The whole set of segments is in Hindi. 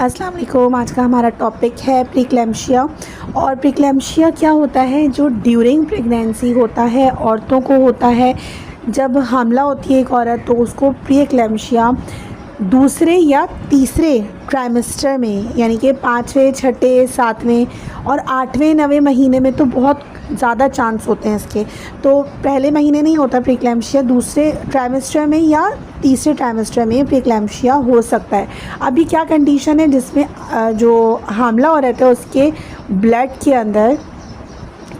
अस्सलाम वालेकुम। आज का हमारा टॉपिक है प्रीक्लैम्शिया। और प्रीक्लैम्शिया क्या होता है? जो ड्यूरिंग प्रेगनेंसी होता है, औरतों को होता है। जब हामला होती है एक औरत तो उसको प्रीक्लैम्शिया दूसरे या तीसरे ट्राइमेस्टर में, यानी कि 5वें, 6ठे, 7वें और 8वें 9वें महीने में तो बहुत ज़्यादा चांस होते हैं इसके। तो पहले महीने नहीं होता प्रीक्लैम्शिया, दूसरे ट्राइमेस्टर में या तीसरे ट्राइमेस्टर में प्रीक्लैम्शिया हो सकता है। अभी क्या कंडीशन है जिसमें जो हामला हो रहता है उसके ब्लड के अंदर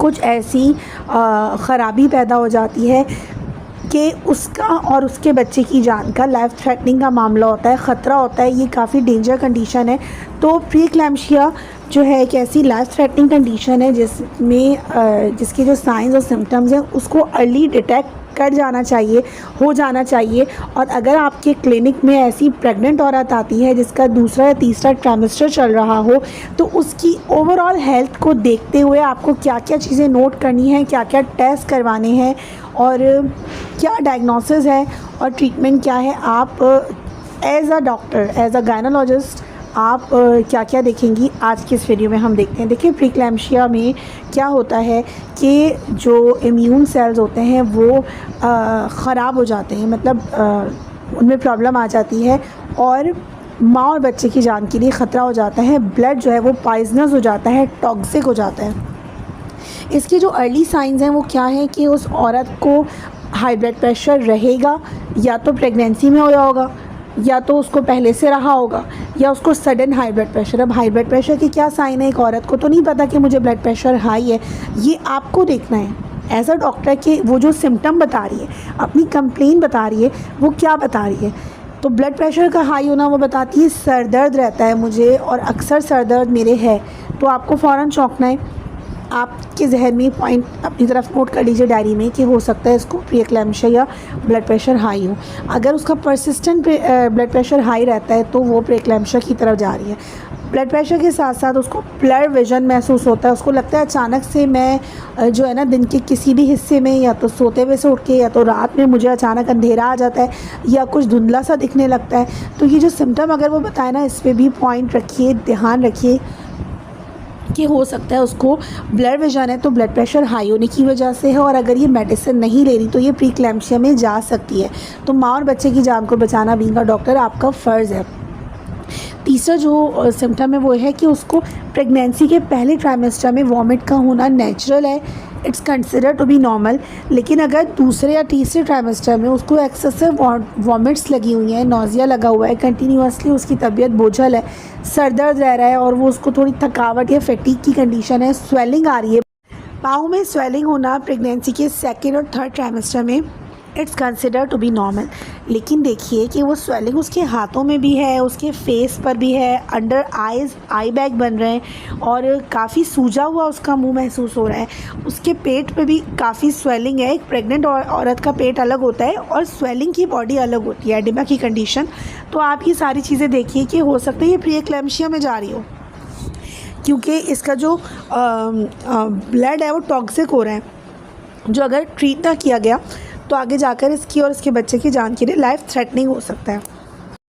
कुछ ऐसी ख़राबी पैदा हो जाती है कि उसका और उसके बच्चे की जान का लाइफ थ्रेटनिंग का मामला होता है, ख़तरा होता है। ये काफ़ी डेंजर कंडीशन है। तो प्रीक्लैम्शिया जो है एक ऐसी लाइफ थ्रेटनिंग कंडीशन है जिसमें जिसके जो साइंस और सिम्टम्स हैं उसको अर्ली डिटेक्ट कर जाना चाहिए, हो जाना चाहिए। और अगर आपके क्लिनिक में ऐसी प्रेग्नेंट औरत आती है जिसका दूसरा या तीसरा ट्राइमेस्टर चल रहा हो, तो उसकी ओवरऑल हेल्थ को देखते हुए आपको क्या क्या चीज़ें नोट करनी है, क्या क्या टेस्ट करवाने हैं और क्या डायग्नोसिस है और ट्रीटमेंट क्या है। आप as a doctor, as a gynaecologist आप क्या क्या देखेंगी आज की इस वीडियो में हम देखते हैं। देखिए प्रीक्लैम्शिया में क्या होता है कि जो इम्यून सेल्स होते हैं वो ख़राब हो जाते हैं, मतलब उनमें प्रॉब्लम आ जाती है और माँ और बच्चे की जान के लिए ख़तरा हो जाता है। ब्लड जो है वो पॉइजनस हो जाता है, टॉक्सिक हो जाता है। इसके जो अर्ली साइंस हैं वो क्या है कि उस औरत को हाई ब्लड प्रेशर रहेगा, या तो प्रेगनेंसी में होया होगा, या तो उसको पहले से रहा होगा, या उसको सडन हाई ब्लड प्रेशर। अब हाई ब्लड प्रेशर के क्या साइन है? एक औरत को तो नहीं पता कि मुझे ब्लड प्रेशर हाई है, ये आपको देखना है एज अ डॉक्टर कि वो जो सिम्टम बता रही है, अपनी कंप्लेन बता रही है, वो क्या बता रही है। तो ब्लड प्रेशर का हाई होना वो बताती है सर दर्द रहता है मुझे और अक्सर सर दर्द मेरे है, तो आपको फ़ौरन चौंकना है। आपके जहन में पॉइंट अपनी तरफ नोट कर लीजिए डायरी में कि हो सकता है इसको प्रीक्लैम्शिया या ब्लड प्रेशर हाई हो। अगर उसका परसिस्टेंट ब्लड प्रेशर हाई रहता है तो वो प्रीक्लैम्शिया की तरफ जा रही है। ब्लड प्रेशर के साथ साथ उसको ब्लर विजन महसूस होता है, उसको लगता है अचानक से मैं जो है ना दिन के किसी भी हिस्से में, या तो सोते हुए से उठ के या तो रात में मुझे अचानक अंधेरा आ जाता है या कुछ धुंधला सा दिखने लगता है। तो ये जो सिम्टम अगर वो बताए ना, इस पर भी पॉइंट रखिए, ध्यान रखिए कि हो सकता है उसको ब्लड विजन है तो ब्लड प्रेशर हाई होने की वजह से है, और अगर ये मेडिसिन नहीं ले रही तो ये प्रीक्लैम्शिया में जा सकती है। तो माँ और बच्चे की जान को बचाना बीइंग अ डॉक्टर आपका फ़र्ज़ है। तीसरा जो सिम्टम है वो है कि उसको प्रेगनेंसी के पहले ट्राइमेस्टर में वॉमिट का होना नेचुरल है, it's consider to be normal. लेकिन अगर दूसरे या तीसरे ट्राइमेस्टर में उसको एक्सेसिव वॉमिट्स लगी हुई हैं, नौजिया लगा हुआ है, कंटिन्यूसली उसकी तबीयत बोझल है, सर दर्द रह रहा है और वो उसको थोड़ी थकावट या फैटीग की कंडीशन है, स्वेलिंग आ रही है, पाँव में स्वेलिंग होना प्रेगनेंसी के सेकेंड और थर्ड ट्राइमेस्टर में it's consider to be normal. लेकिन देखिए कि वो स्वेलिंग उसके हाथों में भी है, उसके फेस पर भी है, अंडर आइज़ आई बैग बन रहे हैं और काफ़ी सूजा हुआ उसका मुंह महसूस हो रहा है। उसके पेट पे भी काफ़ी स्वेलिंग है। एक प्रेग्नेंट औरत का पेट अलग होता है और स्वेलिंग की बॉडी अलग होती है, एडिमा की कंडीशन। तो आप ये सारी चीज़ें देखिए कि हो सकता है ये प्रीक्लैम्शिया में जा रही हो, क्योंकि इसका जो ब्लड है वो टॉक्सिक हो रहा है, जो अगर ट्रीट ना किया गया तो आगे जाकर इसकी और इसके बच्चे की जान के लिए लाइफ थ्रेटनिंग हो सकता है।